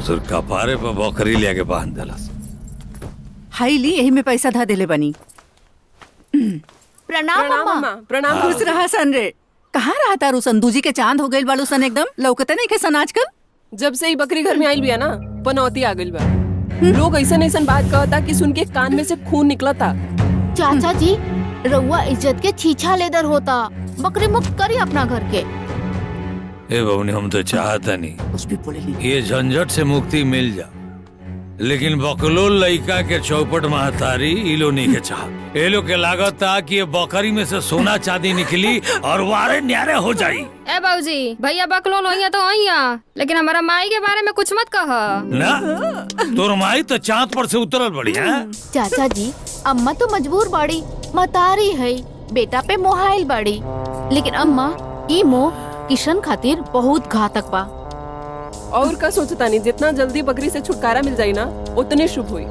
ससुर कपारे पर बकरी लेके बांध देलस। हाई ली, यही में पैसा धा देले बनी। प्रणाम मम्मा। प्रणाम। खुश रहा सन रे। कहाँ रहा तारू सन? दूजी के चांद हो गइल बालू सन, एकदम लौकते नहीं के सन आजकल। जब से ही बकरी घर में आइल बिया ना, पनौती आ गइल बा। लोग ऐसा ऐसा बात कहता कि सुन के कान में से खून निकलता। चाचा जी, रउआ इज्जत के छीछा लेदर होता, बकरी मुक्त करी अपना घर के। ए बबनी, हम तो चाहता नहीं कुछ भी बोले नहीं। ये झंझट से मुक्ति मिल जा, लेकिन बकलोल लइका के चौपट महतारी इलो नहीं के चाह। ये लोग के लागत था कि ये बकरी में से सोना चांदी निकली और वारे न्यारे हो जाई। ए बाबूजी, भैया बकलोल होइया तो होइया, लेकिन हमारा माई के बारे में कुछ मत कह ना। तोर माई तो चांद पर से उतरल बड़ी है। चाचा जी, अम्मा तो मजबूर बाड़ी, मतारी है, बेटा पे मोहाइल बाड़ी, लेकिन अम्मा ई मोह किशन खातिर बहुत घातक बा। और का सोचता नहीं, जितना जल्दी बकरी से छुटकारा मिल जाए ना, उतने शुभ हुई।